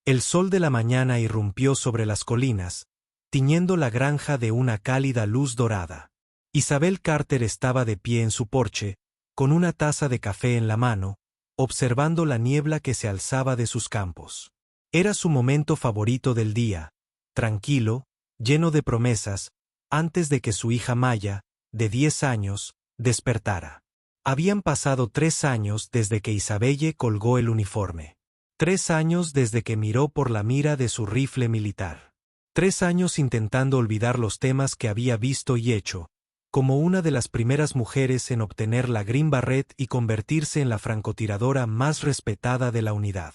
El sol de la mañana irrumpió sobre las colinas, tiñendo la granja de una cálida luz dorada. Isabel Carter estaba de pie en su porche, con una taza de café en la mano, observando la niebla que se alzaba de sus campos. Era su momento favorito del día, tranquilo, lleno de promesas, antes de que su hija Maya, de 10 años, despertara. Habían pasado 3 años desde que Isabelle colgó el uniforme. 3 años desde que miró por la mira de su rifle militar. 3 años intentando olvidar los temas que había visto y hecho, como una de las primeras mujeres en obtener la Green Beret y convertirse en la francotiradora más respetada de la unidad.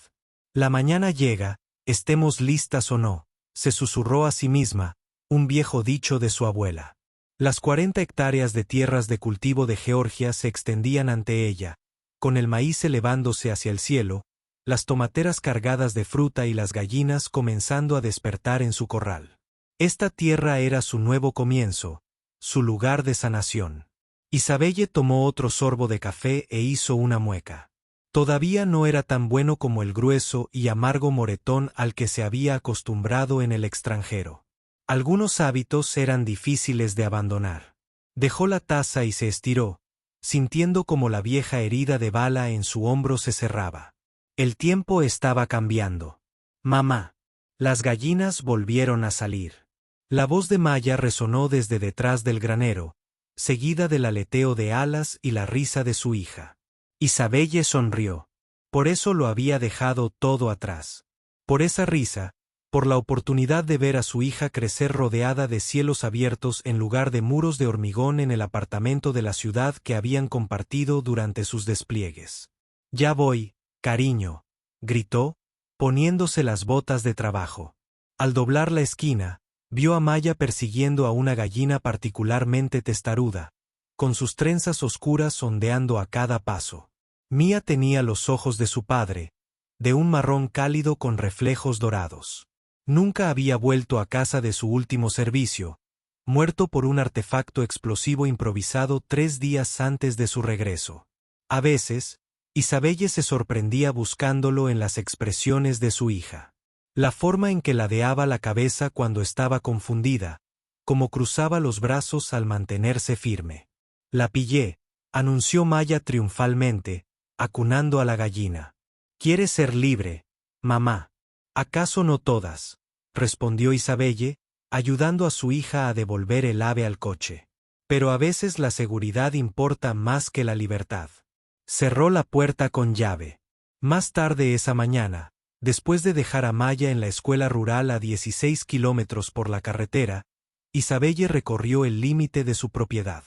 La mañana llega, estemos listas o no, se susurró a sí misma, un viejo dicho de su abuela. Las 40 hectáreas de tierras de cultivo de Georgia se extendían ante ella, con el maíz elevándose hacia el cielo, las tomateras cargadas de fruta y las gallinas comenzando a despertar en su corral. Esta tierra era su nuevo comienzo, su lugar de sanación. Isabelle tomó otro sorbo de café e hizo una mueca. Todavía no era tan bueno como el grueso y amargo moretón al que se había acostumbrado en el extranjero. Algunos hábitos eran difíciles de abandonar. Dejó la taza y se estiró, sintiendo como la vieja herida de bala en su hombro se cerraba. El tiempo estaba cambiando. Mamá. Las gallinas volvieron a salir. La voz de Maya resonó desde detrás del granero, seguida del aleteo de alas y la risa de su hija. Isabelle sonrió. Por eso lo había dejado todo atrás. Por esa risa, por la oportunidad de ver a su hija crecer rodeada de cielos abiertos en lugar de muros de hormigón en el apartamento de la ciudad que habían compartido durante sus despliegues. Ya voy, cariño, gritó, poniéndose las botas de trabajo. Al doblar la esquina, vio a Maya persiguiendo a una gallina particularmente testaruda, con sus trenzas oscuras ondeando a cada paso. Mía tenía los ojos de su padre, de un marrón cálido con reflejos dorados. Nunca había vuelto a casa de su último servicio, muerto por un artefacto explosivo improvisado 3 días antes de su regreso. A veces, Isabelle se sorprendía buscándolo en las expresiones de su hija. La forma en que ladeaba la cabeza cuando estaba confundida, como cruzaba los brazos al mantenerse firme. La pillé, anunció Maya triunfalmente, acunando a la gallina. «¿Quieres ser libre, mamá?» «¿Acaso no todas?», respondió Isabelle, ayudando a su hija a devolver el ave al coche. Pero a veces la seguridad importa más que la libertad. Cerró la puerta con llave. Más tarde esa mañana, después de dejar a Maya en la escuela rural a 16 kilómetros por la carretera, Isabelle recorrió el límite de su propiedad.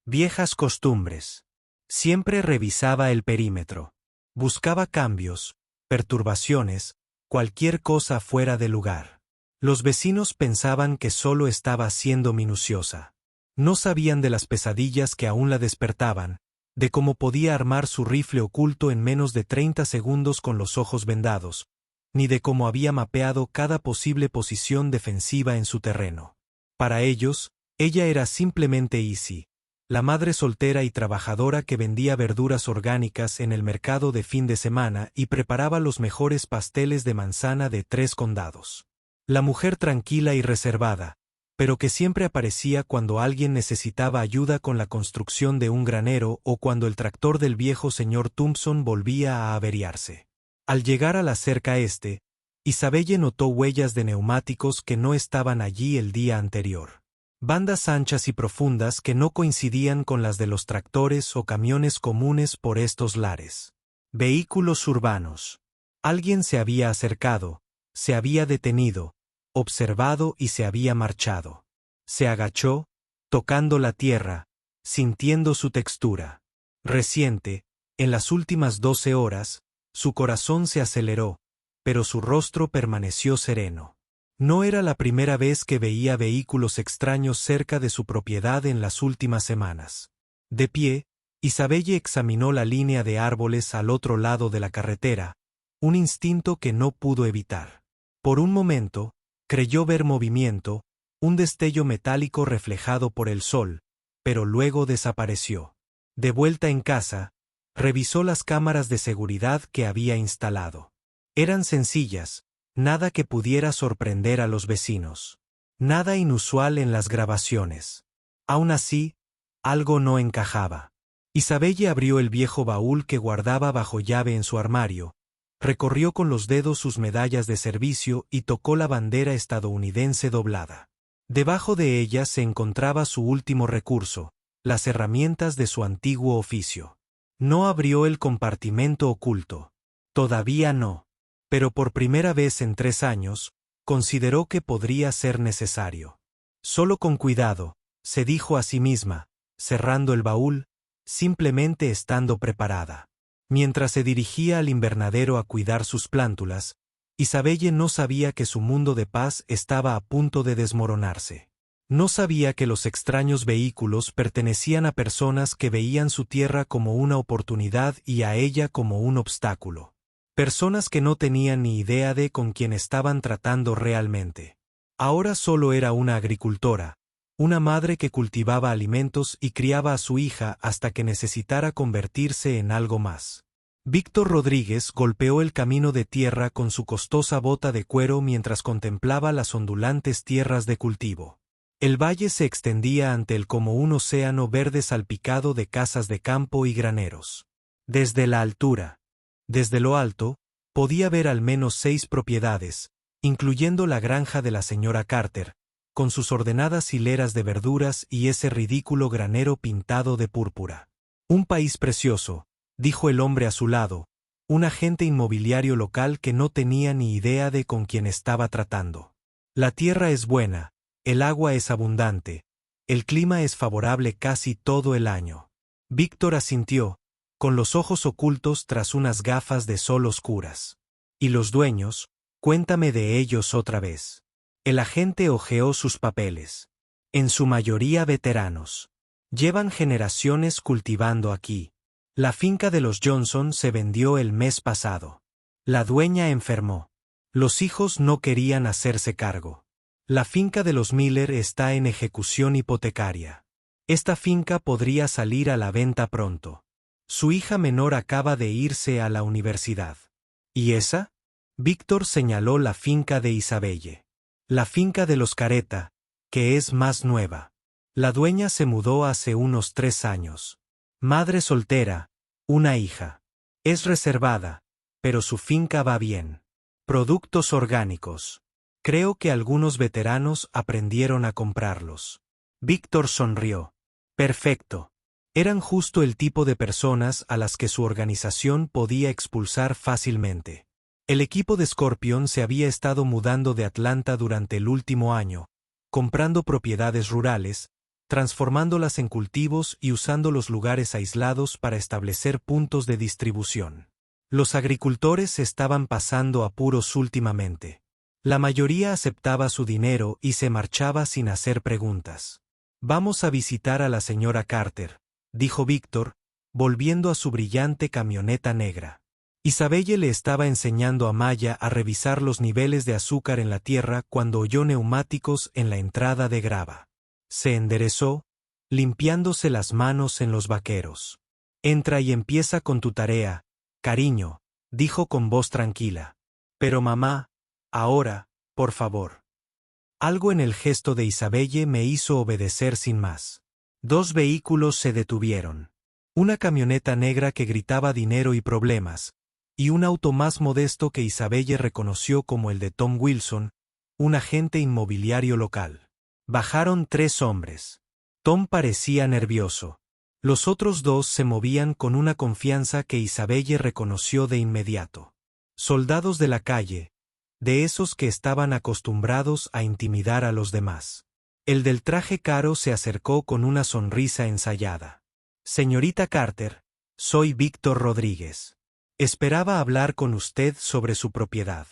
Viejas costumbres. Siempre revisaba el perímetro. Buscaba cambios, perturbaciones, cualquier cosa fuera de lugar. Los vecinos pensaban que solo estaba siendo minuciosa. No sabían de las pesadillas que aún la despertaban, de cómo podía armar su rifle oculto en menos de 30 segundos con los ojos vendados, ni de cómo había mapeado cada posible posición defensiva en su terreno. Para ellos, ella era simplemente Izzy, la madre soltera y trabajadora que vendía verduras orgánicas en el mercado de fin de semana y preparaba los mejores pasteles de manzana de 3 condados. La mujer tranquila y reservada, pero que siempre aparecía cuando alguien necesitaba ayuda con la construcción de un granero o cuando el tractor del viejo señor Thompson volvía a averiarse. Al llegar a la cerca este, Isabelle notó huellas de neumáticos que no estaban allí el día anterior. Bandas anchas y profundas que no coincidían con las de los tractores o camiones comunes por estos lares. Vehículos urbanos. Alguien se había acercado, se había detenido, observado y se había marchado. Se agachó, tocando la tierra, sintiendo su textura. Reciente, en las últimas 12 horas, su corazón se aceleró, pero su rostro permaneció sereno. No era la primera vez que veía vehículos extraños cerca de su propiedad en las últimas semanas. De pie, Isabelle examinó la línea de árboles al otro lado de la carretera, un instinto que no pudo evitar. Por un momento, creyó ver movimiento, un destello metálico reflejado por el sol, pero luego desapareció. De vuelta en casa, revisó las cámaras de seguridad que había instalado. Eran sencillas, Nada que pudiera sorprender a los vecinos. Nada inusual en las grabaciones. Aún así, algo no encajaba. Isabelle abrió el viejo baúl que guardaba bajo llave en su armario, recorrió con los dedos sus medallas de servicio y tocó la bandera estadounidense doblada. Debajo de ella se encontraba su último recurso, las herramientas de su antiguo oficio. No abrió el compartimento oculto. Todavía no. Pero por primera vez en 3 años, consideró que podría ser necesario. Solo con cuidado, se dijo a sí misma, cerrando el baúl, simplemente estando preparada. Mientras se dirigía al invernadero a cuidar sus plántulas, Isabelle no sabía que su mundo de paz estaba a punto de desmoronarse. No sabía que los extraños vehículos pertenecían a personas que veían su tierra como una oportunidad y a ella como un obstáculo. Personas que no tenían ni idea de con quién estaban tratando realmente. Ahora solo era una agricultora, una madre que cultivaba alimentos y criaba a su hija hasta que necesitara convertirse en algo más. Víctor Rodríguez golpeó el camino de tierra con su costosa bota de cuero mientras contemplaba las ondulantes tierras de cultivo. El valle se extendía ante él como un océano verde salpicado de casas de campo y graneros. Desde la altura, desde lo alto, podía ver al menos 6 propiedades, incluyendo la granja de la señora Carter, con sus ordenadas hileras de verduras y ese ridículo granero pintado de púrpura. Un país precioso, dijo el hombre a su lado, un agente inmobiliario local que no tenía ni idea de con quién estaba tratando. La tierra es buena, el agua es abundante, el clima es favorable casi todo el año. Víctor asintió, con los ojos ocultos tras unas gafas de sol oscuras. ¿Y los dueños? Cuéntame de ellos otra vez. El agente hojeó sus papeles. En su mayoría veteranos. Llevan generaciones cultivando aquí. La finca de los Johnson se vendió el mes pasado. La dueña enfermó. Los hijos no querían hacerse cargo. La finca de los Miller está en ejecución hipotecaria. Esta finca podría salir a la venta pronto. Su hija menor acaba de irse a la universidad. ¿Y esa? Víctor señaló la finca de Isabelle. La finca de los Careta, que es más nueva. La dueña se mudó hace unos 3 años. Madre soltera, una hija. Es reservada, pero su finca va bien. Productos orgánicos. Creo que algunos veteranos aprendieron a comprarlos. Víctor sonrió. Perfecto. Eran justo el tipo de personas a las que su organización podía expulsar fácilmente. El equipo de Scorpion se había estado mudando de Atlanta durante el último año, comprando propiedades rurales, transformándolas en cultivos y usando los lugares aislados para establecer puntos de distribución. Los agricultores estaban pasando apuros últimamente. La mayoría aceptaba su dinero y se marchaba sin hacer preguntas. Vamos a visitar a la señora Carter, dijo Víctor, volviendo a su brillante camioneta negra. Isabelle le estaba enseñando a Maya a revisar los niveles de azúcar en la tierra cuando oyó neumáticos en la entrada de grava. Se enderezó, limpiándose las manos en los vaqueros. Entra y empieza con tu tarea, cariño, dijo con voz tranquila. Pero mamá, ahora, por favor. Algo en el gesto de Isabelle me hizo obedecer sin más. 2 vehículos se detuvieron. Una camioneta negra que gritaba dinero y problemas, y un auto más modesto que Isabelle reconoció como el de Tom Wilson, un agente inmobiliario local. Bajaron 3 hombres. Tom parecía nervioso. Los otros 2 se movían con una confianza que Isabelle reconoció de inmediato. Soldados de la calle, de esos que estaban acostumbrados a intimidar a los demás. El del traje caro se acercó con una sonrisa ensayada. Señorita Carter, soy Víctor Rodríguez. Esperaba hablar con usted sobre su propiedad.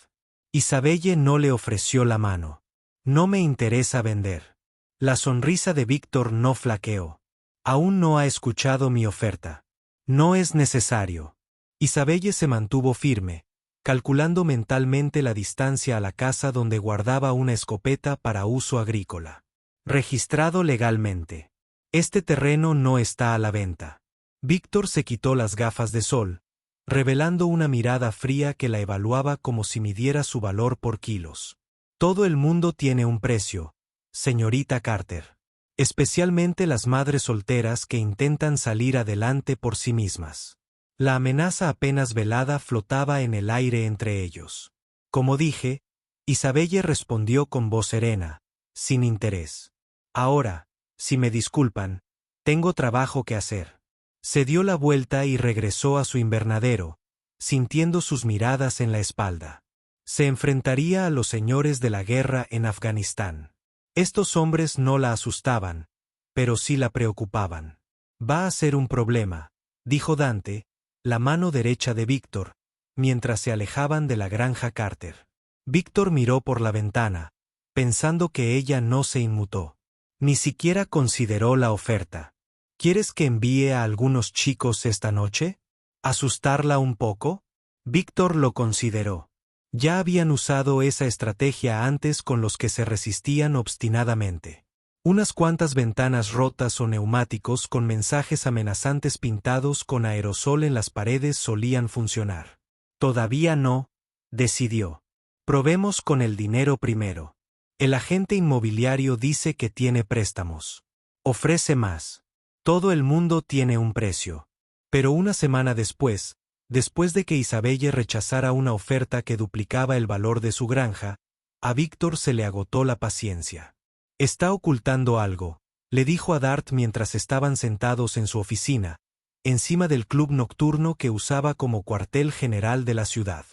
Isabelle no le ofreció la mano. No me interesa vender. La sonrisa de Víctor no flaqueó. Aún no ha escuchado mi oferta. No es necesario. Isabelle se mantuvo firme, calculando mentalmente la distancia a la casa donde guardaba una escopeta para uso agrícola. Registrado legalmente. Este terreno no está a la venta. Víctor se quitó las gafas de sol, revelando una mirada fría que la evaluaba como si midiera su valor por kilos. Todo el mundo tiene un precio, señorita Carter. Especialmente las madres solteras que intentan salir adelante por sí mismas. La amenaza apenas velada flotaba en el aire entre ellos. Como dije, Isabelle respondió con voz serena, sin interés. Ahora, si me disculpan, tengo trabajo que hacer. Se dio la vuelta y regresó a su invernadero, sintiendo sus miradas en la espalda. Se enfrentaría a los señores de la guerra en Afganistán. Estos hombres no la asustaban, pero sí la preocupaban. Va a ser un problema, dijo Dante, la mano derecha de Víctor, mientras se alejaban de la granja Carter. Víctor miró por la ventana, pensando que ella no se inmutó. Ni siquiera consideró la oferta. ¿Quieres que envíe a algunos chicos esta noche? ¿Asustarla un poco? Víctor lo consideró. Ya habían usado esa estrategia antes con los que se resistían obstinadamente. Unas cuantas ventanas rotas o neumáticos con mensajes amenazantes pintados con aerosol en las paredes solían funcionar. Todavía no, decidió. Probemos con el dinero primero. El agente inmobiliario dice que tiene préstamos. Ofrece más. Todo el mundo tiene un precio. Pero una semana después de que Isabelle rechazara una oferta que duplicaba el valor de su granja, a Víctor se le agotó la paciencia. Está ocultando algo, le dijo a Dart mientras estaban sentados en su oficina, encima del club nocturno que usaba como cuartel general de la ciudad.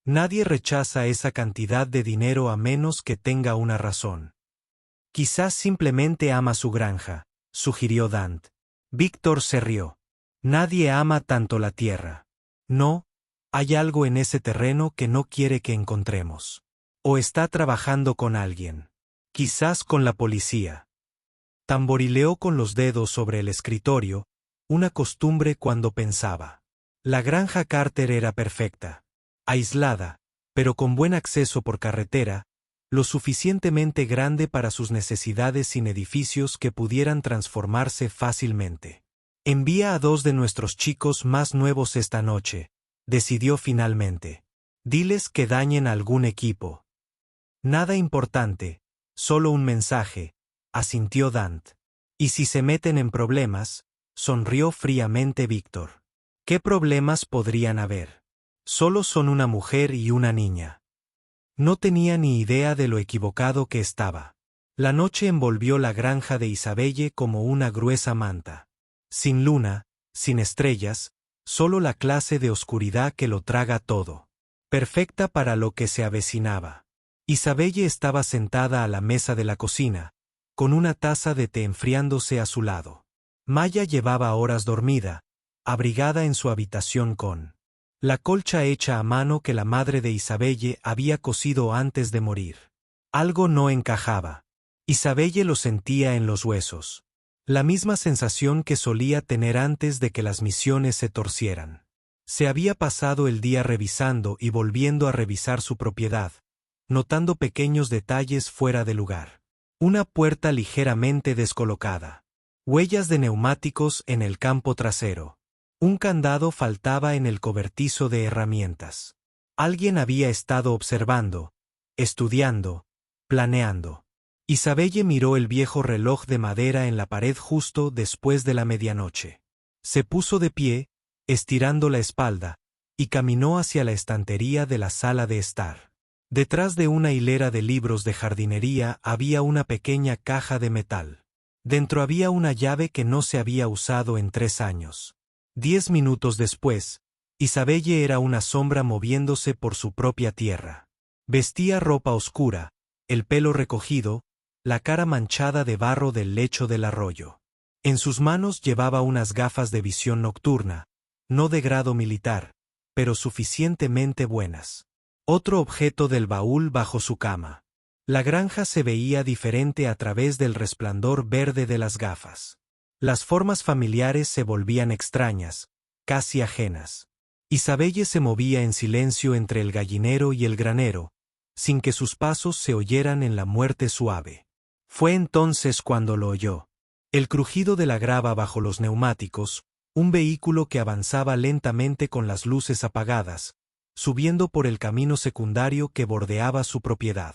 Nadie rechaza esa cantidad de dinero a menos que tenga una razón. Quizás simplemente ama su granja, sugirió Dant. Víctor se rió. Nadie ama tanto la tierra. No, hay algo en ese terreno que no quiere que encontremos. O está trabajando con alguien. Quizás con la policía. Tamborileó con los dedos sobre el escritorio, una costumbre cuando pensaba. La granja Carter era perfecta. Aislada, pero con buen acceso por carretera, lo suficientemente grande para sus necesidades sin edificios que pudieran transformarse fácilmente. Envía a 2 de nuestros chicos más nuevos esta noche, decidió finalmente. Diles que dañen algún equipo. Nada importante, solo un mensaje, asintió Dant. Y si se meten en problemas, sonrió fríamente Víctor. ¿Qué problemas podrían haber? Solo son una mujer y una niña. No tenía ni idea de lo equivocado que estaba. La noche envolvió la granja de Isabelle como una gruesa manta. Sin luna, sin estrellas, solo la clase de oscuridad que lo traga todo. Perfecta para lo que se avecinaba. Isabelle estaba sentada a la mesa de la cocina, con una taza de té enfriándose a su lado. Maya llevaba horas dormida, abrigada en su habitación con la colcha hecha a mano que la madre de Isabelle había cosido antes de morir. Algo no encajaba. Isabelle lo sentía en los huesos. La misma sensación que solía tener antes de que las misiones se torcieran. Se había pasado el día revisando y volviendo a revisar su propiedad, notando pequeños detalles fuera de lugar. Una puerta ligeramente descolocada. Huellas de neumáticos en el campo trasero. Un candado faltaba en el cobertizo de herramientas. Alguien había estado observando, estudiando, planeando. Isabelle miró el viejo reloj de madera en la pared justo después de la medianoche. Se puso de pie, estirando la espalda, y caminó hacia la estantería de la sala de estar. Detrás de una hilera de libros de jardinería había una pequeña caja de metal. Dentro había una llave que no se había usado en 3 años. 10 minutos después, Isabelle era una sombra moviéndose por su propia tierra. Vestía ropa oscura, el pelo recogido, la cara manchada de barro del lecho del arroyo. En sus manos llevaba unas gafas de visión nocturna, no de grado militar, pero suficientemente buenas. Otro objeto del baúl bajo su cama. La granja se veía diferente a través del resplandor verde de las gafas. Las formas familiares se volvían extrañas, casi ajenas. Isabelle se movía en silencio entre el gallinero y el granero, sin que sus pasos se oyeran en la muerte suave. Fue entonces cuando lo oyó. El crujido de la grava bajo los neumáticos, Un vehículo que avanzaba lentamente con las luces apagadas, subiendo por el camino secundario que bordeaba su propiedad.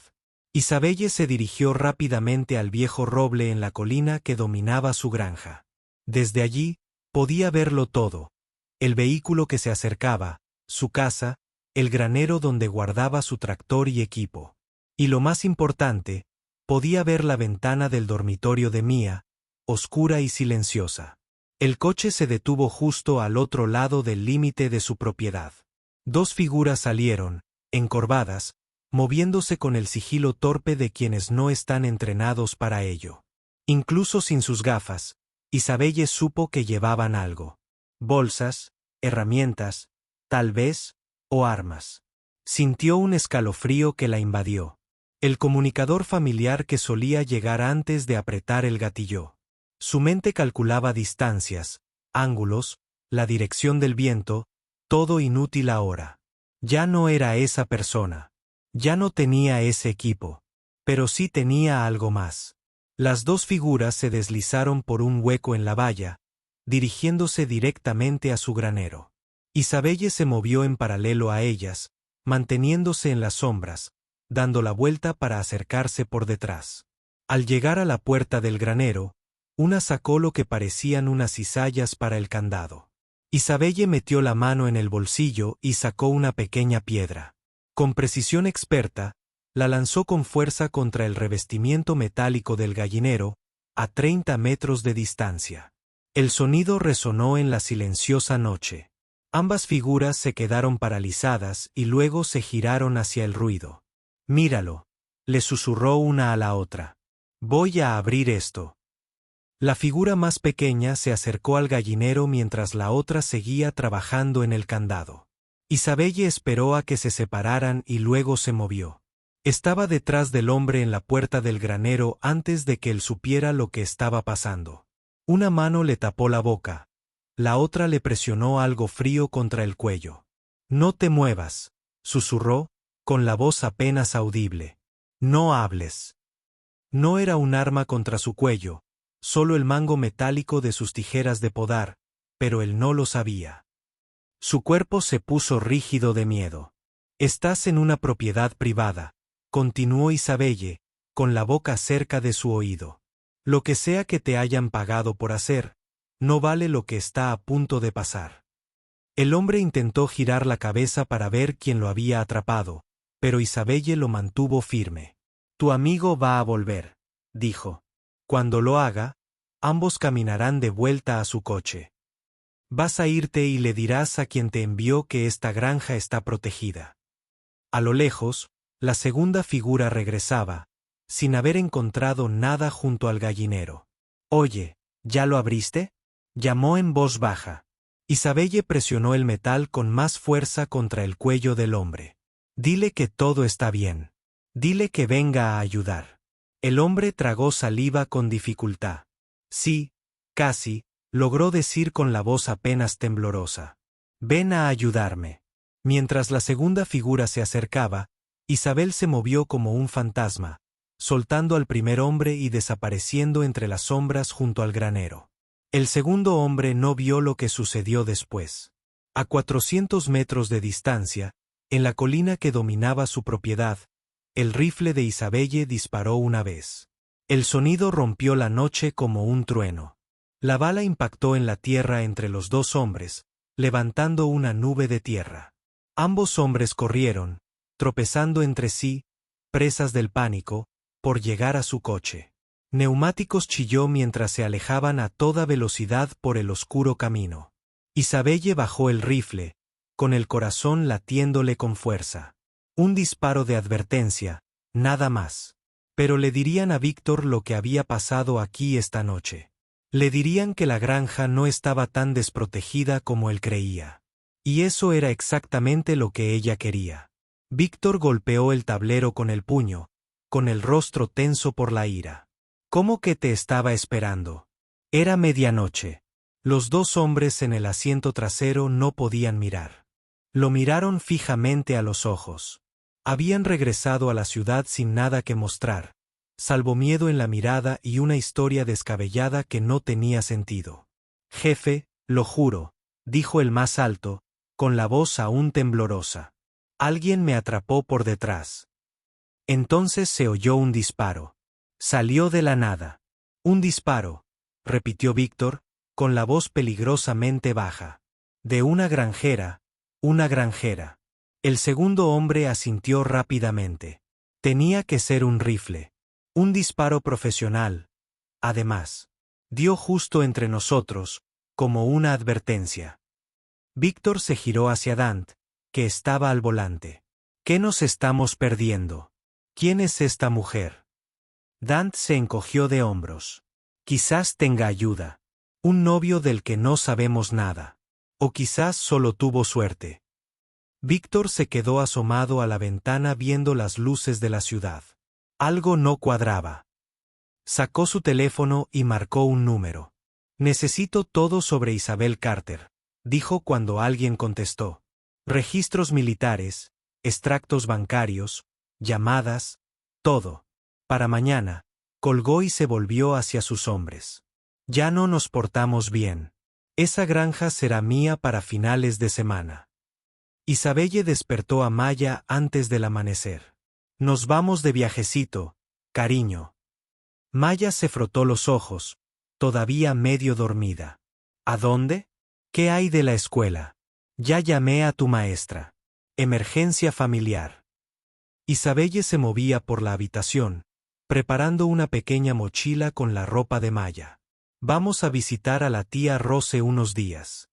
Isabelle se dirigió rápidamente al viejo roble en la colina que dominaba su granja. Desde allí, podía verlo todo: el vehículo que se acercaba, su casa, el granero donde guardaba su tractor y equipo. Y lo más importante, podía ver la ventana del dormitorio de Mia, oscura y silenciosa. El coche se detuvo justo al otro lado del límite de su propiedad. Dos figuras salieron, encorvadas, moviéndose con el sigilo torpe de quienes no están entrenados para ello. Incluso sin sus gafas, Isabelle supo que llevaban algo: bolsas, herramientas, tal vez, o armas. Sintió un escalofrío que la invadió. El comunicador familiar que solía llegar antes de apretar el gatillo. Su mente calculaba distancias, ángulos, la dirección del viento, todo inútil ahora. Ya no era esa persona. Ya no tenía ese equipo. Pero sí tenía algo más. Las dos figuras se deslizaron por un hueco en la valla, dirigiéndose directamente a su granero. Isabelle se movió en paralelo a ellas, manteniéndose en las sombras, dando la vuelta para acercarse por detrás. Al llegar a la puerta del granero, una sacó lo que parecían unas cizallas para el candado. Isabelle metió la mano en el bolsillo y sacó una pequeña piedra. Con precisión experta, la lanzó con fuerza contra el revestimiento metálico del gallinero, a 30 metros de distancia. El sonido resonó en la silenciosa noche. Ambas figuras se quedaron paralizadas y luego se giraron hacia el ruido. «Míralo», le susurró una a la otra. «Voy a abrir esto». La figura más pequeña se acercó al gallinero mientras la otra seguía trabajando en el candado. Isabelle esperó a que se separaran y luego se movió. Estaba detrás del hombre en la puerta del granero antes de que él supiera lo que estaba pasando. Una mano le tapó la boca. La otra le presionó algo frío contra el cuello. «No te muevas», susurró, con la voz apenas audible. «No hables». No era un arma contra su cuello, solo el mango metálico de sus tijeras de podar, pero él no lo sabía. Su cuerpo se puso rígido de miedo. «Estás en una propiedad privada», continuó Isabelle, con la boca cerca de su oído. «Lo que sea que te hayan pagado por hacer, no vale lo que está a punto de pasar». El hombre intentó girar la cabeza para ver quién lo había atrapado, pero Isabelle lo mantuvo firme. «Tu amigo va a volver», dijo. «Cuando lo haga, ambos caminarán de vuelta a su coche. Vas a irte y le dirás a quien te envió que esta granja está protegida». A lo lejos, la segunda figura regresaba, sin haber encontrado nada junto al gallinero. «Oye, ¿ya lo abriste?», llamó en voz baja. Isabelle presionó el metal con más fuerza contra el cuello del hombre. «Dile que todo está bien. Dile que venga a ayudar». El hombre tragó saliva con dificultad. «Sí, casi», logró decir con la voz apenas temblorosa. «Ven a ayudarme». Mientras la segunda figura se acercaba, Isabel se movió como un fantasma, soltando al primer hombre y desapareciendo entre las sombras junto al granero. El segundo hombre no vio lo que sucedió después. A 400 metros de distancia, en la colina que dominaba su propiedad, el rifle de Isabelle disparó una vez. El sonido rompió la noche como un trueno. La bala impactó en la tierra entre los dos hombres, levantando una nube de tierra. Ambos hombres corrieron, tropezando entre sí, presas del pánico, por llegar a su coche. Neumáticos chilló mientras se alejaban a toda velocidad por el oscuro camino. Isabelle bajó el rifle, con el corazón latiéndole con fuerza. Un disparo de advertencia, nada más. Pero le dirían a Víctor lo que había pasado aquí esta noche. Le dirían que la granja no estaba tan desprotegida como él creía. Y eso era exactamente lo que ella quería. Víctor golpeó el tablero con el puño, con el rostro tenso por la ira. «¿Cómo que te estaba esperando?» Era medianoche. Los dos hombres en el asiento trasero no podían mirar. Lo miraron fijamente a los ojos. Habían regresado a la ciudad sin nada que mostrar, salvo miedo en la mirada y una historia descabellada que no tenía sentido. «Jefe», Lo juro, dijo el más alto, con la voz aún temblorosa. Alguien me atrapó por detrás. Entonces se oyó un disparo. Salió de la nada. Un disparo, repitió Víctor, con la voz peligrosamente baja. De una granjera, una granjera. El segundo hombre asintió rápidamente. Tenía que ser un rifle. Un disparo profesional. Además, dio justo entre nosotros, como una advertencia. Víctor se giró hacia Dant, que estaba al volante. ¿Qué nos estamos perdiendo? ¿Quién es esta mujer? Dant se encogió de hombros. Quizás tenga ayuda. Un novio del que no sabemos nada. O quizás solo tuvo suerte. Víctor se quedó asomado a la ventana viendo las luces de la ciudad. Algo no cuadraba. Sacó su teléfono y marcó un número. Necesito todo sobre Isabel Carter, dijo cuando alguien contestó. Registros militares, extractos bancarios, llamadas, todo. Para mañana, colgó y se volvió hacia sus hombres. Ya no nos portamos bien. Esa granja será mía para finales de semana. Isabelle despertó a Maya antes del amanecer. Nos vamos de viajecito, cariño. Maya se frotó los ojos, todavía medio dormida. ¿A dónde? ¿Qué hay de la escuela? Ya llamé a tu maestra. Emergencia familiar. Isabelle se movía por la habitación, preparando una pequeña mochila con la ropa de Maya. Vamos a visitar a la tía Rose unos días.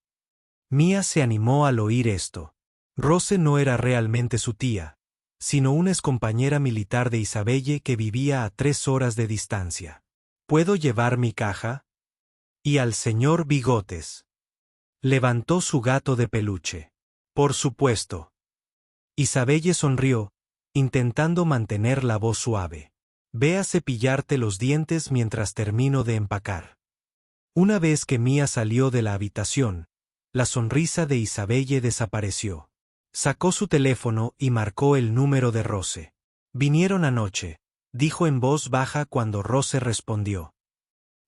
Mía se animó al oír esto. Rose no era realmente su tía, sino una excompañera militar de Isabelle que vivía a 3 horas de distancia. ¿Puedo llevar mi caja? Y al señor Bigotes. Levantó su gato de peluche. Por supuesto. Isabelle sonrió, intentando mantener la voz suave. Ve a cepillarte los dientes mientras termino de empacar. Una vez que Mía salió de la habitación, la sonrisa de Isabelle desapareció. Sacó su teléfono y marcó el número de Rose. Vinieron anoche, dijo en voz baja cuando Rose respondió.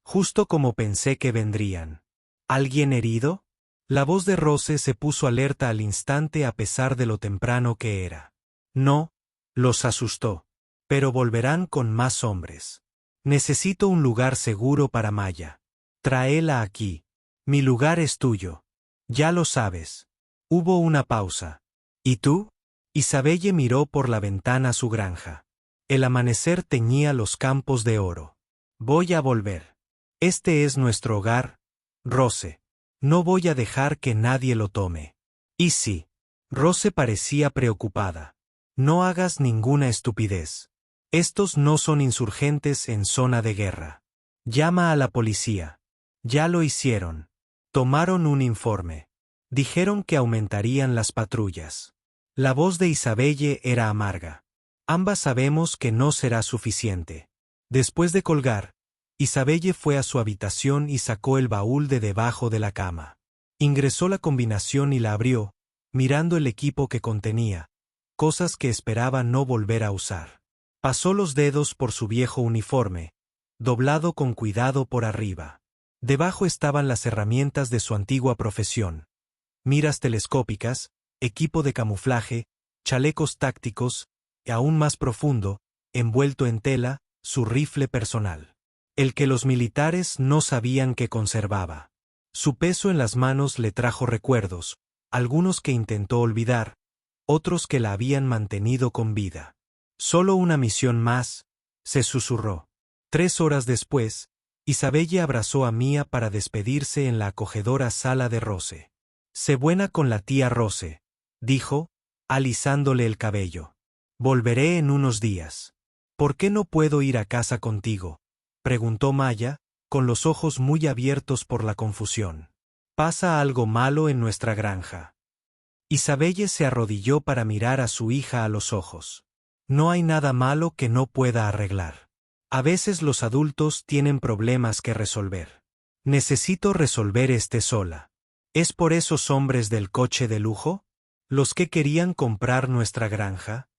Justo como pensé que vendrían. ¿Alguien herido? La voz de Rose se puso alerta al instante a pesar de lo temprano que era. No, los asustó. Pero volverán con más hombres. Necesito un lugar seguro para Maya. Tráela aquí. Mi lugar es tuyo. Ya lo sabes. Hubo una pausa. ¿Y tú? Isabelle miró por la ventana a su granja. El amanecer teñía los campos de oro. Voy a volver. Este es nuestro hogar, Rose. No voy a dejar que nadie lo tome. Y sí. Rose parecía preocupada. No hagas ninguna estupidez. Estos no son insurgentes en zona de guerra. Llama a la policía. Ya lo hicieron. Tomaron un informe. Dijeron que aumentarían las patrullas. La voz de Isabelle era amarga. Ambas sabemos que no será suficiente. Después de colgar, Isabelle fue a su habitación y sacó el baúl de debajo de la cama. Ingresó la combinación y la abrió, mirando el equipo que contenía, cosas que esperaba no volver a usar. Pasó los dedos por su viejo uniforme, doblado con cuidado por arriba. Debajo estaban las herramientas de su antigua profesión. Miras telescópicas, equipo de camuflaje, chalecos tácticos, y aún más profundo, envuelto en tela, su rifle personal. El que los militares no sabían que conservaba. Su peso en las manos le trajo recuerdos, algunos que intentó olvidar, otros que la habían mantenido con vida. Solo una misión más, se susurró. 3 horas después, Isabelle abrazó a Mía para despedirse en la acogedora sala de Rose. Sé buena con la tía Rose, dijo, alisándole el cabello. Volveré en unos días. ¿Por qué no puedo ir a casa contigo? Preguntó Maya, con los ojos muy abiertos por la confusión. ¿Pasa algo malo en nuestra granja? Isabelle se arrodilló para mirar a su hija a los ojos. No hay nada malo que no pueda arreglar. A veces los adultos tienen problemas que resolver. Necesito resolver este sola. ¿Es por esos hombres del coche de lujo? ¿Los que querían comprar nuestra granja?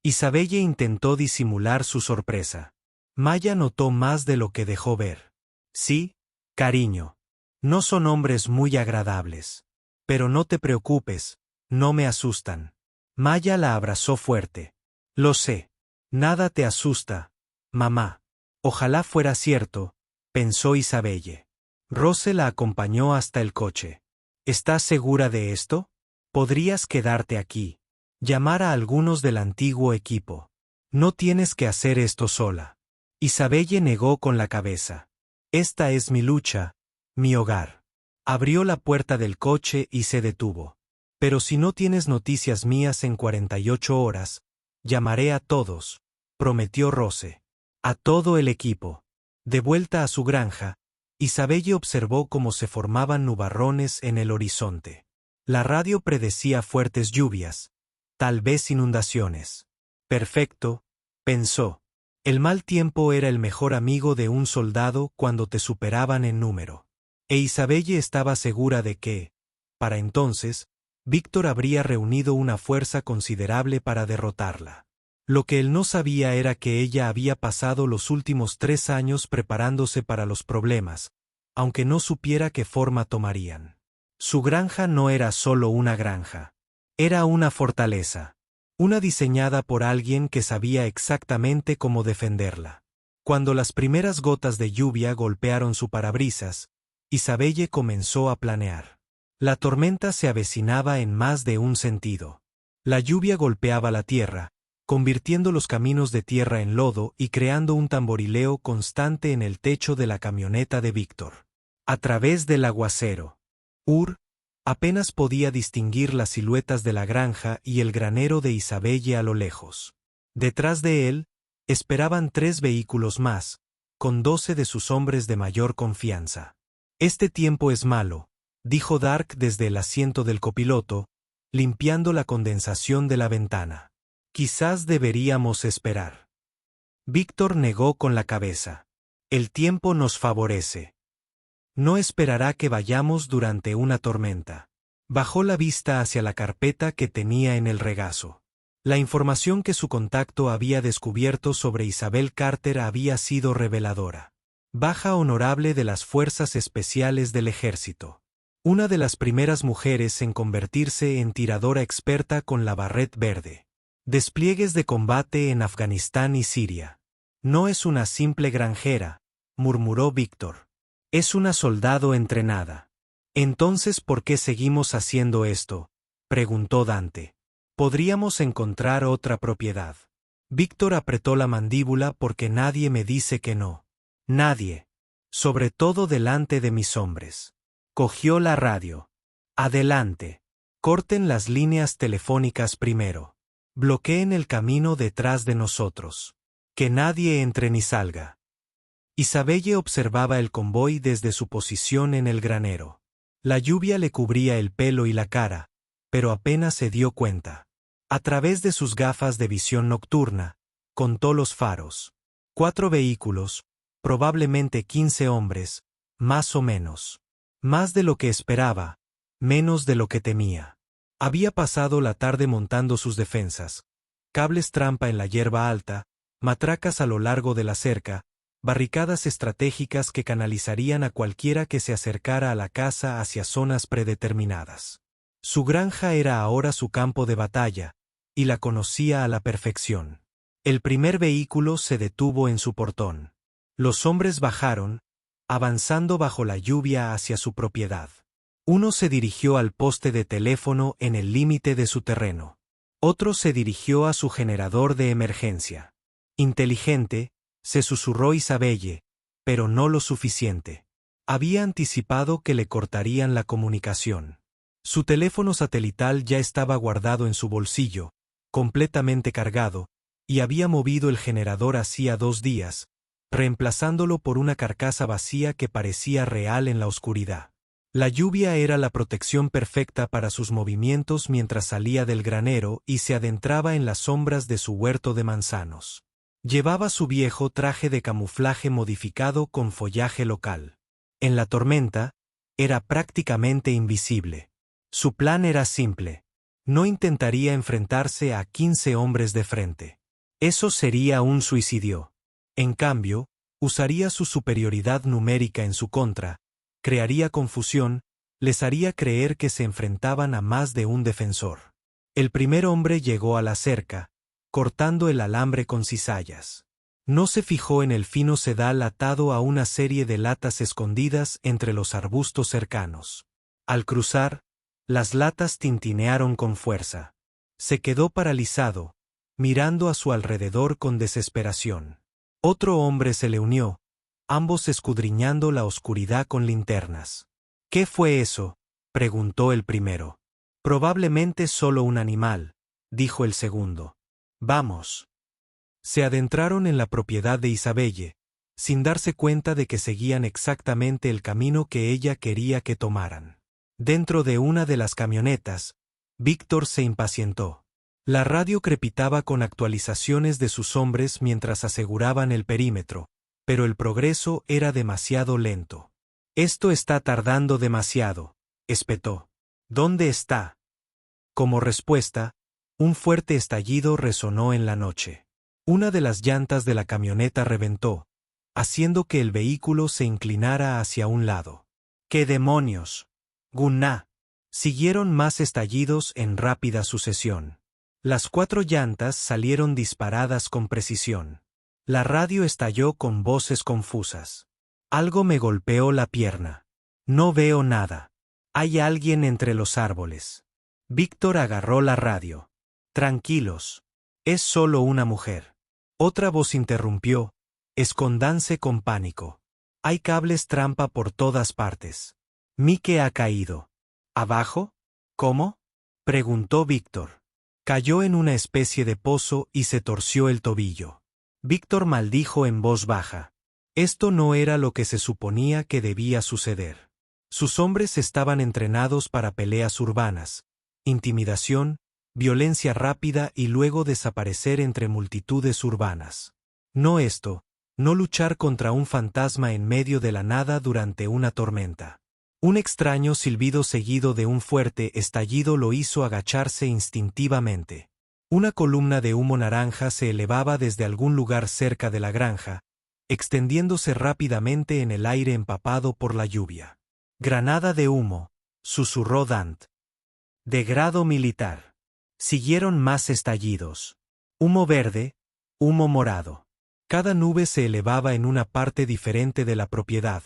Isabelle intentó disimular su sorpresa. Maya notó más de lo que dejó ver. Sí, cariño. No son hombres muy agradables. Pero no te preocupes, no me asustan. Maya la abrazó fuerte. Lo sé. Nada te asusta, mamá. Ojalá fuera cierto, pensó Isabelle. Rose la acompañó hasta el coche. ¿Estás segura de esto? Podrías quedarte aquí. Llamar a algunos del antiguo equipo. No tienes que hacer esto sola. Isabelle negó con la cabeza. Esta es mi lucha, mi hogar. Abrió la puerta del coche y se detuvo. Pero si no tienes noticias mías en 48 horas, llamaré a todos, prometió Rose. A todo el equipo. De vuelta a su granja, Isabelle observó cómo se formaban nubarrones en el horizonte. La radio predecía fuertes lluvias, tal vez inundaciones. Perfecto, pensó. El mal tiempo era el mejor amigo de un soldado cuando te superaban en número. E Isabelle estaba segura de que, para entonces, Víctor habría reunido una fuerza considerable para derrotarla. Lo que él no sabía era que ella había pasado los últimos 3 años preparándose para los problemas, aunque no supiera qué forma tomarían. Su granja no era solo una granja. Era una fortaleza. Una diseñada por alguien que sabía exactamente cómo defenderla. Cuando las primeras gotas de lluvia golpearon su parabrisas, Isabelle comenzó a planear. La tormenta se avecinaba en más de un sentido. La lluvia golpeaba la tierra, convirtiendo los caminos de tierra en lodo y creando un tamborileo constante en el techo de la camioneta de Víctor. A través del aguacero, apenas podía distinguir las siluetas de la granja y el granero de Isabelle a lo lejos. Detrás de él, esperaban 3 vehículos más, con 12 de sus hombres de mayor confianza. Este tiempo es malo, dijo Dark desde el asiento del copiloto, limpiando la condensación de la ventana. Quizás deberíamos esperar. Víctor negó con la cabeza. El tiempo nos favorece. No esperará que vayamos durante una tormenta. Bajó la vista hacia la carpeta que tenía en el regazo. La información que su contacto había descubierto sobre Isabel Carter había sido reveladora. Baja honorable de las Fuerzas Especiales del Ejército. Una de las primeras mujeres en convertirse en tiradora experta con la barret verde. Despliegues de combate en Afganistán y Siria. No es una simple granjera, murmuró Víctor. Es una soldado entrenada. Entonces, ¿por qué seguimos haciendo esto?, preguntó Dante. Podríamos encontrar otra propiedad. Víctor apretó la mandíbula porque nadie me dice que no. Nadie. Sobre todo delante de mis hombres. Cogió la radio. Adelante. Corten las líneas telefónicas primero. Bloqueen el camino detrás de nosotros. Que nadie entre ni salga. Isabelle observaba el convoy desde su posición en el granero. La lluvia le cubría el pelo y la cara, pero apenas se dio cuenta. A través de sus gafas de visión nocturna, contó los faros. 4 vehículos, probablemente 15 hombres, más o menos. Más de lo que esperaba, menos de lo que temía. Había pasado la tarde montando sus defensas. Cables trampa en la hierba alta, matracas a lo largo de la cerca, barricadas estratégicas que canalizarían a cualquiera que se acercara a la casa hacia zonas predeterminadas. Su granja era ahora su campo de batalla, y la conocía a la perfección. El primer vehículo se detuvo en su portón. Los hombres bajaron, avanzando bajo la lluvia hacia su propiedad. Uno se dirigió al poste de teléfono en el límite de su terreno. Otro se dirigió a su generador de emergencia. Inteligente, se susurró Isabelle, pero no lo suficiente. Había anticipado que le cortarían la comunicación. Su teléfono satelital ya estaba guardado en su bolsillo, completamente cargado, y había movido el generador hacía 2 días, reemplazándolo por una carcasa vacía que parecía real en la oscuridad. La lluvia era la protección perfecta para sus movimientos mientras salía del granero y se adentraba en las sombras de su huerto de manzanos. Llevaba su viejo traje de camuflaje modificado con follaje local. En la tormenta, era prácticamente invisible. Su plan era simple. No intentaría enfrentarse a 15 hombres de frente. Eso sería un suicidio. En cambio, usaría su superioridad numérica en su contra, crearía confusión, les haría creer que se enfrentaban a más de un defensor. El primer hombre llegó a la cerca, cortando el alambre con cizallas. No se fijó en el fino sedal atado a una serie de latas escondidas entre los arbustos cercanos. Al cruzar, las latas tintinearon con fuerza. Se quedó paralizado, mirando a su alrededor con desesperación. Otro hombre se le unió, ambos escudriñando la oscuridad con linternas. ¿Qué fue eso?, preguntó el primero. Probablemente solo un animal, dijo el segundo. Vamos. Se adentraron en la propiedad de Isabelle, sin darse cuenta de que seguían exactamente el camino que ella quería que tomaran. Dentro de una de las camionetas, Víctor se impacientó. La radio crepitaba con actualizaciones de sus hombres mientras aseguraban el perímetro, pero el progreso era demasiado lento. Esto está tardando demasiado, espetó. ¿Dónde está? Como respuesta, un fuerte estallido resonó en la noche. Una de las llantas de la camioneta reventó, haciendo que el vehículo se inclinara hacia un lado. ¡Qué demonios! ¡Gunná! Siguieron más estallidos en rápida sucesión. Las 4 llantas salieron disparadas con precisión. La radio estalló con voces confusas. Algo me golpeó la pierna. No veo nada. Hay alguien entre los árboles. Víctor agarró la radio. Tranquilos. Es solo una mujer. Otra voz interrumpió. Escóndanse con pánico. Hay cables trampa por todas partes. Mike ha caído. ¿Abajo? ¿Cómo?, preguntó Víctor. Cayó en una especie de pozo y se torció el tobillo. Víctor maldijo en voz baja. Esto no era lo que se suponía que debía suceder. Sus hombres estaban entrenados para peleas urbanas, intimidación, violencia rápida y luego desaparecer entre multitudes urbanas. No esto, no luchar contra un fantasma en medio de la nada durante una tormenta. Un extraño silbido seguido de un fuerte estallido lo hizo agacharse instintivamente. Una columna de humo naranja se elevaba desde algún lugar cerca de la granja, extendiéndose rápidamente en el aire empapado por la lluvia. Granada de humo, susurró Dant. De grado militar. Siguieron más estallidos. Humo verde, humo morado. Cada nube se elevaba en una parte diferente de la propiedad,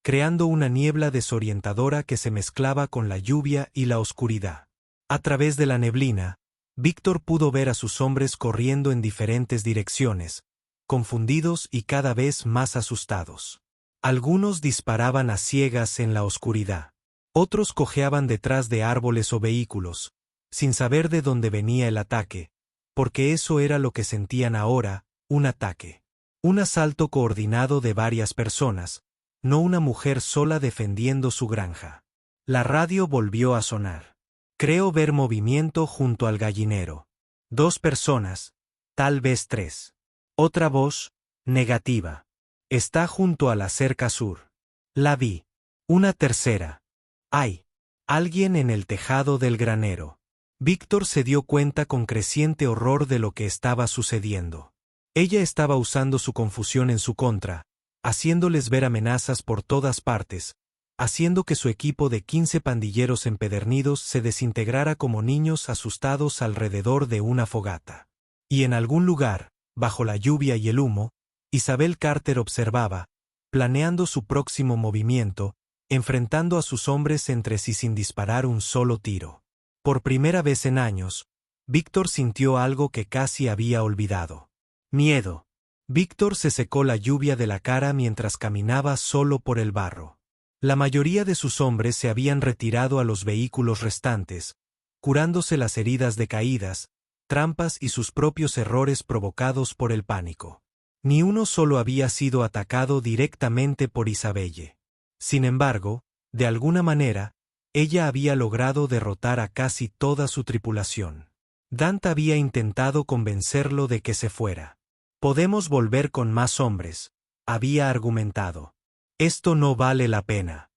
creando una niebla desorientadora que se mezclaba con la lluvia y la oscuridad. A través de la neblina, Víctor pudo ver a sus hombres corriendo en diferentes direcciones, confundidos y cada vez más asustados. Algunos disparaban a ciegas en la oscuridad. Otros cojeaban detrás de árboles o vehículos, sin saber de dónde venía el ataque, porque eso era lo que sentían ahora, un ataque. Un asalto coordinado de varias personas, no una mujer sola defendiendo su granja. La radio volvió a sonar. Creo ver movimiento junto al gallinero. 2 personas, tal vez 3. Otra voz, negativa. Está junto a la cerca sur. La vi. Una tercera. Hay alguien en el tejado del granero. Víctor se dio cuenta con creciente horror de lo que estaba sucediendo. Ella estaba usando su confusión en su contra, haciéndoles ver amenazas por todas partes, haciendo que su equipo de 15 pandilleros empedernidos se desintegrara como niños asustados alrededor de una fogata. Y en algún lugar, bajo la lluvia y el humo, Isabel Carter observaba, planeando su próximo movimiento, enfrentando a sus hombres entre sí sin disparar un solo tiro. Por primera vez en años, Víctor sintió algo que casi había olvidado. Miedo. Víctor se secó la lluvia de la cara mientras caminaba solo por el barro. La mayoría de sus hombres se habían retirado a los vehículos restantes, curándose las heridas de caídas, trampas y sus propios errores provocados por el pánico. Ni uno solo había sido atacado directamente por Isabelle. Sin embargo, de alguna manera, ella había logrado derrotar a casi toda su tripulación. Dant había intentado convencerlo de que se fuera. Podemos volver con más hombres, había argumentado. Esto no vale la pena.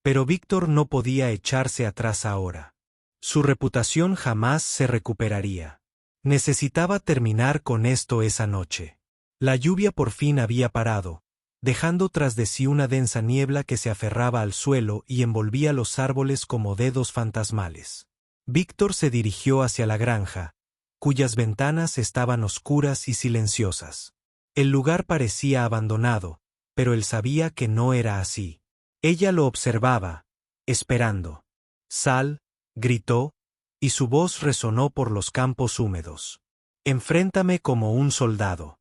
Pero Víctor no podía echarse atrás ahora. Su reputación jamás se recuperaría. Necesitaba terminar con esto esa noche. La lluvia por fin había parado, dejando tras de sí una densa niebla que se aferraba al suelo y envolvía los árboles como dedos fantasmales. Víctor se dirigió hacia la granja, cuyas ventanas estaban oscuras y silenciosas. El lugar parecía abandonado, pero él sabía que no era así. Ella lo observaba, esperando. «Sal», gritó, y su voz resonó por los campos húmedos. «Enfréntame como un soldado».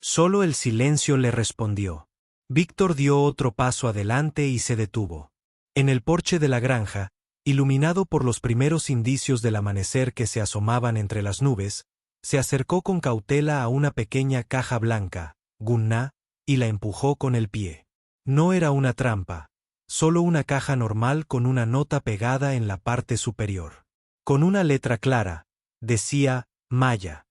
Solo el silencio le respondió. Víctor dio otro paso adelante y se detuvo. En el porche de la granja, iluminado por los primeros indicios del amanecer que se asomaban entre las nubes, se acercó con cautela a una pequeña caja blanca, gunná, y la empujó con el pie. No era una trampa, solo una caja normal con una nota pegada en la parte superior. Con una letra clara, decía «Maya».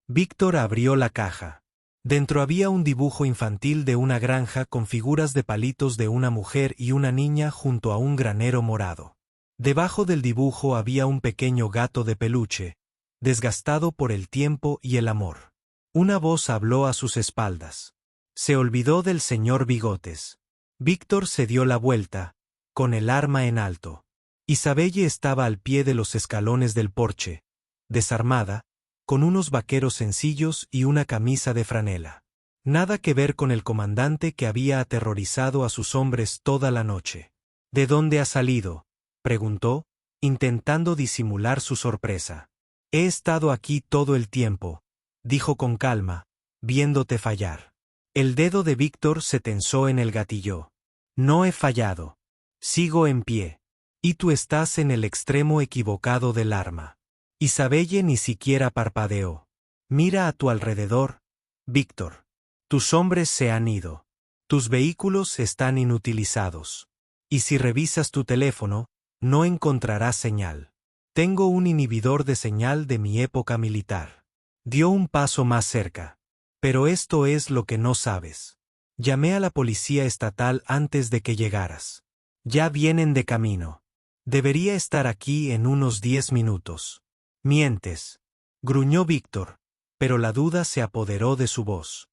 Víctor abrió la caja. Dentro había un dibujo infantil de una granja con figuras de palitos de una mujer y una niña junto a un granero morado. Debajo del dibujo había un pequeño gato de peluche, desgastado por el tiempo y el amor. Una voz habló a sus espaldas. Se olvidó del señor Bigotes. Víctor se dio la vuelta, con el arma en alto. Isabelle estaba al pie de los escalones del porche, desarmada, con unos vaqueros sencillos y una camisa de franela. Nada que ver con el comandante que había aterrorizado a sus hombres toda la noche. «¿De dónde ha salido?», preguntó, intentando disimular su sorpresa. «He estado aquí todo el tiempo», dijo con calma, viéndote fallar. El dedo de Víctor se tensó en el gatillo. «No he fallado. Sigo en pie. Y tú estás en el extremo equivocado del arma». Isabelle ni siquiera parpadeó. «Mira a tu alrededor, Víctor. Tus hombres se han ido. Tus vehículos están inutilizados. Y si revisas tu teléfono, no encontrarás señal. Tengo un inhibidor de señal de mi época militar». Dio un paso más cerca. «Pero esto es lo que no sabes. Llamé a la policía estatal antes de que llegaras. Ya vienen de camino. Debería estar aquí en unos 10 minutos. «Mientes», gruñó Víctor, pero la duda se apoderó de su voz.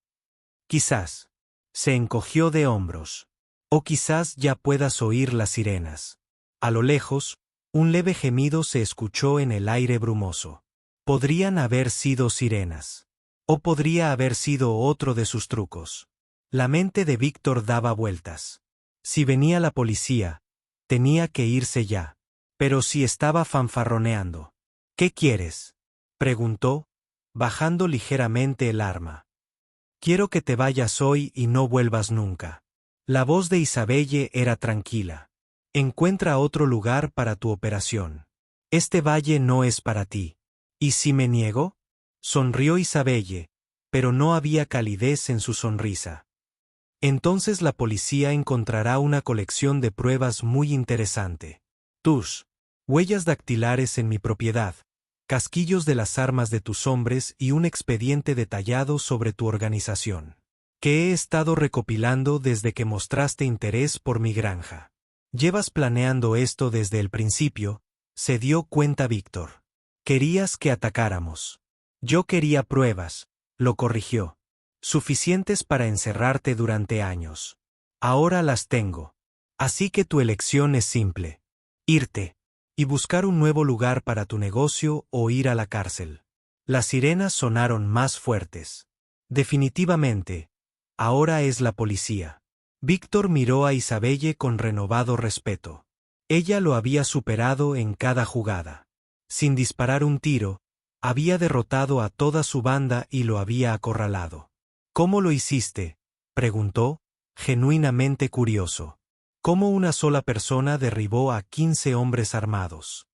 «Quizás». Se encogió de hombros. «O quizás ya puedas oír las sirenas». A lo lejos, un leve gemido se escuchó en el aire brumoso. Podrían haber sido sirenas. O podría haber sido otro de sus trucos. La mente de Víctor daba vueltas. Si venía la policía, tenía que irse ya. Pero si estaba fanfarroneando. «¿Qué quieres?», preguntó, bajando ligeramente el arma. «Quiero que te vayas hoy y no vuelvas nunca». La voz de Isabelle era tranquila. «Encuentra otro lugar para tu operación. Este valle no es para ti». «¿Y si me niego?», sonrió Isabelle, pero no había calidez en su sonrisa. «Entonces la policía encontrará una colección de pruebas muy interesante. Tus huellas dactilares en mi propiedad, casquillos de las armas de tus hombres y un expediente detallado sobre tu organización, que he estado recopilando desde que mostraste interés por mi granja». «Llevas planeando esto desde el principio», se dio cuenta Víctor. «Querías que atacáramos». «Yo quería pruebas», lo corrigió. «Suficientes para encerrarte durante años. Ahora las tengo. Así que tu elección es simple. Irte. Y buscar un nuevo lugar para tu negocio o ir a la cárcel». Las sirenas sonaron más fuertes. «Definitivamente. Ahora es la policía». Víctor miró a Isabelle con renovado respeto. Ella lo había superado en cada jugada. Sin disparar un tiro, había derrotado a toda su banda y lo había acorralado. «¿Cómo lo hiciste?», preguntó, genuinamente curioso. «¿Cómo una sola persona derribó a 15 hombres armados?».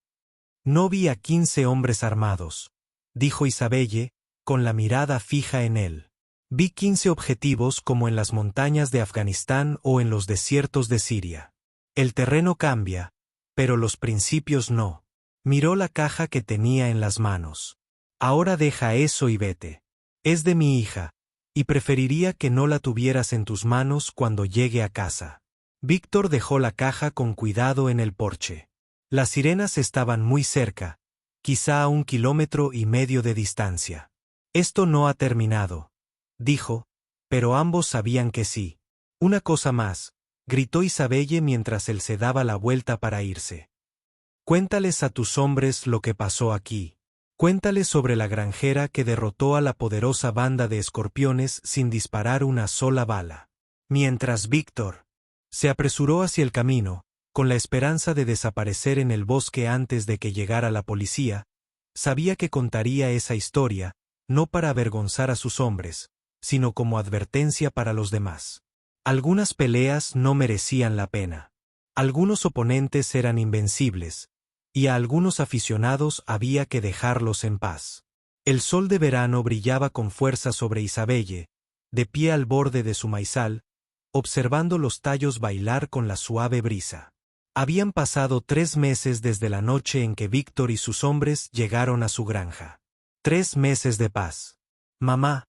«No vi a 15 hombres armados», dijo Isabelle, con la mirada fija en él. «Vi 15 objetivos como en las montañas de Afganistán o en los desiertos de Siria. El terreno cambia, pero los principios no». Miró la caja que tenía en las manos. «Ahora deja eso y vete. Es de mi hija, y preferiría que no la tuvieras en tus manos cuando llegue a casa». Víctor dejó la caja con cuidado en el porche. Las sirenas estaban muy cerca, quizá a 1,5 kilómetros de distancia. «Esto no ha terminado», dijo, pero ambos sabían que sí. Una cosa más, gritó Isabelle mientras él se daba la vuelta para irse. Cuéntales a tus hombres lo que pasó aquí. Cuéntales sobre la granjera que derrotó a la poderosa banda de escorpiones sin disparar una sola bala. Mientras Víctor se apresuró hacia el camino, con la esperanza de desaparecer en el bosque antes de que llegara la policía, sabía que contaría esa historia, no para avergonzar a sus hombres, sino como advertencia para los demás. Algunas peleas no merecían la pena. Algunos oponentes eran invencibles, y a algunos aficionados había que dejarlos en paz. El sol de verano brillaba con fuerza sobre Isabelle, de pie al borde de su maizal, observando los tallos bailar con la suave brisa. Habían pasado 3 meses desde la noche en que Víctor y sus hombres llegaron a su granja. 3 meses de paz. Mamá,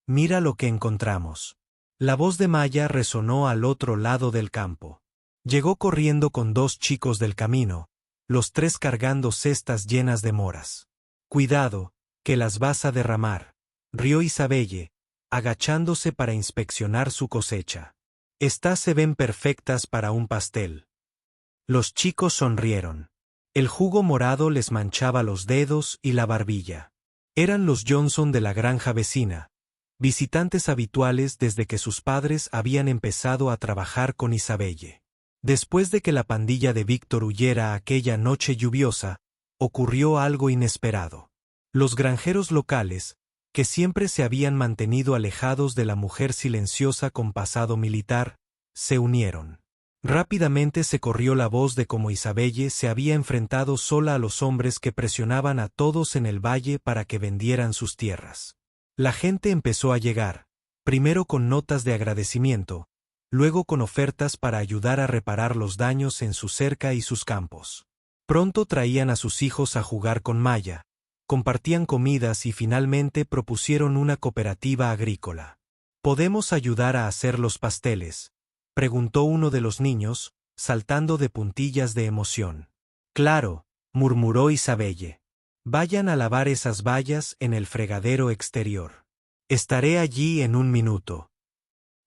mira lo que encontramos. La voz de Maya resonó al otro lado del campo. Llegó corriendo con 2 chicos del camino, los 3 cargando cestas llenas de moras. Cuidado, que las vas a derramar, rió Isabelle, agachándose para inspeccionar su cosecha. Estas se ven perfectas para un pastel. Los chicos sonrieron. El jugo morado les manchaba los dedos y la barbilla. Eran los Johnson de la granja vecina, visitantes habituales desde que sus padres habían empezado a trabajar con Isabelle. Después de que la pandilla de Víctor huyera aquella noche lluviosa, ocurrió algo inesperado. Los granjeros locales, que siempre se habían mantenido alejados de la mujer silenciosa con pasado militar, se unieron. Rápidamente se corrió la voz de cómo Isabelle se había enfrentado sola a los hombres que presionaban a todos en el valle para que vendieran sus tierras. La gente empezó a llegar, primero con notas de agradecimiento, luego con ofertas para ayudar a reparar los daños en su cerca y sus campos. Pronto traían a sus hijos a jugar con Maya, compartían comidas y finalmente propusieron una cooperativa agrícola. ¿Podemos ayudar a hacer los pasteles?, preguntó uno de los niños, saltando de puntillas de emoción. Claro, murmuró Isabelle. Vayan a lavar esas bayas en el fregadero exterior. Estaré allí en un minuto.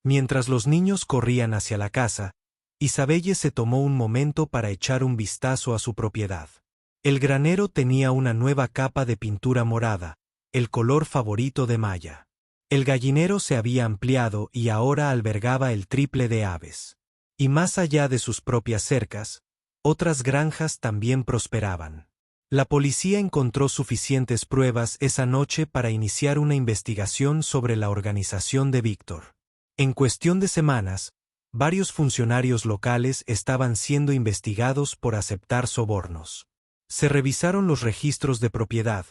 Mientras los niños corrían hacia la casa, Isabelle se tomó un momento para echar un vistazo a su propiedad. El granero tenía una nueva capa de pintura morada, el color favorito de Maya. El gallinero se había ampliado y ahora albergaba el triple de aves. Y más allá de sus propias cercas, otras granjas también prosperaban. La policía encontró suficientes pruebas esa noche para iniciar una investigación sobre la organización de Víctor. En cuestión de semanas, varios funcionarios locales estaban siendo investigados por aceptar sobornos. Se revisaron los registros de propiedad,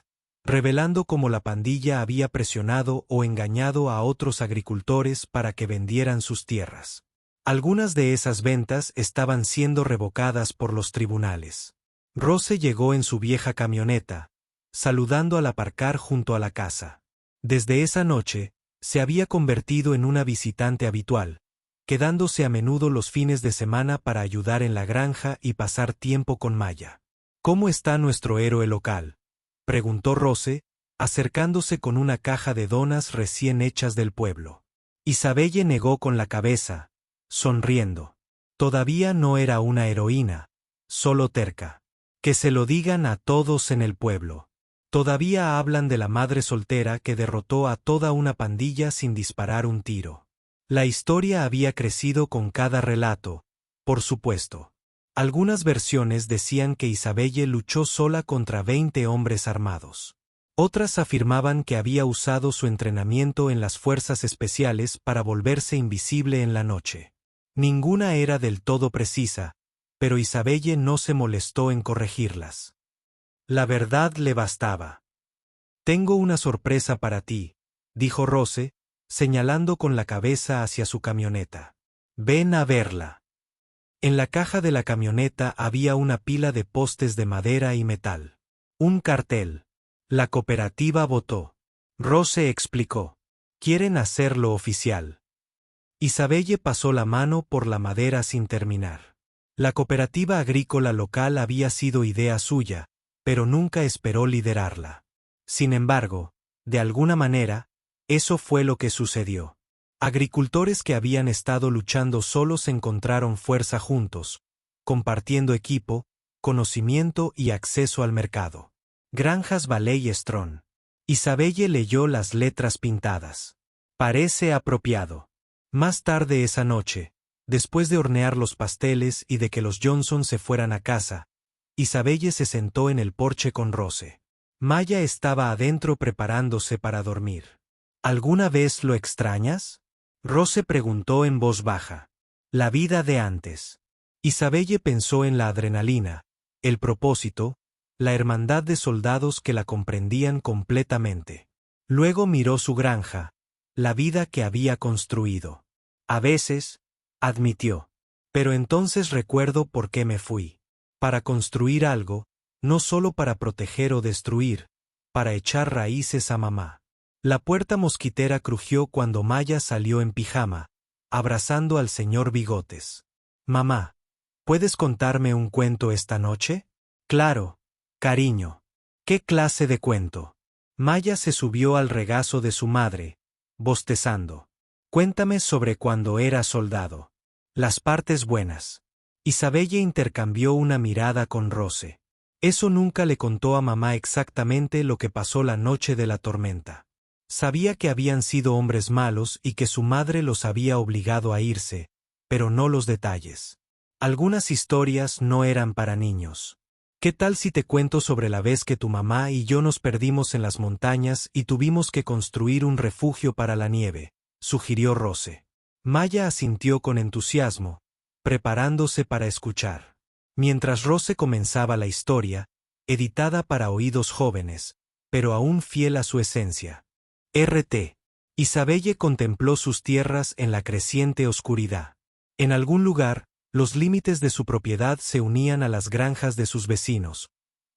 revelando cómo la pandilla había presionado o engañado a otros agricultores para que vendieran sus tierras. Algunas de esas ventas estaban siendo revocadas por los tribunales. Rose llegó en su vieja camioneta, saludando al aparcar junto a la casa. Desde esa noche, se había convertido en una visitante habitual, quedándose a menudo los fines de semana para ayudar en la granja y pasar tiempo con Maya. ¿Cómo está nuestro héroe local?, preguntó Rose, acercándose con una caja de donas recién hechas del pueblo. Isabelle negó con la cabeza, sonriendo. Todavía no era una heroína, solo terca. Que se lo digan a todos en el pueblo. Todavía hablan de la madre soltera que derrotó a toda una pandilla sin disparar un tiro. La historia había crecido con cada relato, por supuesto. Algunas versiones decían que Isabelle luchó sola contra 20 hombres armados. Otras afirmaban que había usado su entrenamiento en las fuerzas especiales para volverse invisible en la noche. Ninguna era del todo precisa, pero Isabelle no se molestó en corregirlas. La verdad le bastaba. Tengo una sorpresa para ti, dijo Rose, señalando con la cabeza hacia su camioneta. Ven a verla. En la caja de la camioneta había una pila de postes de madera y metal. Un cartel. La cooperativa votó. Rose explicó. Quieren hacerlo oficial. Isabelle pasó la mano por la madera sin terminar. La cooperativa agrícola local había sido idea suya, pero nunca esperó liderarla. Sin embargo, de alguna manera, eso fue lo que sucedió. Agricultores que habían estado luchando solos encontraron fuerza juntos, compartiendo equipo, conocimiento y acceso al mercado. Granjas Valley y Strong. Isabelle leyó las letras pintadas. Parece apropiado. Más tarde esa noche, después de hornear los pasteles y de que los Johnson se fueran a casa, Isabelle se sentó en el porche con Rose. Maya estaba adentro preparándose para dormir. ¿Alguna vez lo extrañas? Rose preguntó en voz baja. La vida de antes. Isabelle pensó en la adrenalina, el propósito, la hermandad de soldados que la comprendían completamente. Luego miró su granja, la vida que había construido. A veces, admitió. Pero entonces recuerdo por qué me fui. Para construir algo, no solo para proteger o destruir, para echar raíces a mamá. La puerta mosquitera crujió cuando Maya salió en pijama, abrazando al señor Bigotes. Mamá, ¿puedes contarme un cuento esta noche? Claro, cariño. ¿Qué clase de cuento? Maya se subió al regazo de su madre, bostezando. Cuéntame sobre cuando era soldado. Las partes buenas. Isabelle intercambió una mirada con Rose. Eso nunca le contó a mamá exactamente lo que pasó la noche de la tormenta. Sabía que habían sido hombres malos y que su madre los había obligado a irse, pero no los detalles. Algunas historias no eran para niños. ¿Qué tal si te cuento sobre la vez que tu mamá y yo nos perdimos en las montañas y tuvimos que construir un refugio para la nieve? Sugirió Rose. Maya asintió con entusiasmo, preparándose para escuchar. Mientras Rose comenzaba la historia, editada para oídos jóvenes, pero aún fiel a su esencia. Isabelle contempló sus tierras en la creciente oscuridad. En algún lugar, los límites de su propiedad se unían a las granjas de sus vecinos.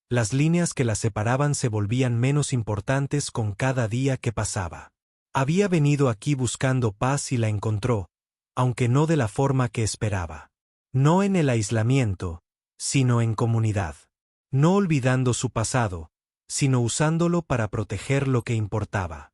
Las líneas que las separaban se volvían menos importantes con cada día que pasaba. Había venido aquí buscando paz y la encontró, aunque no de la forma que esperaba. No en el aislamiento, sino en comunidad. No olvidando su pasado, sino usándolo para proteger lo que importaba.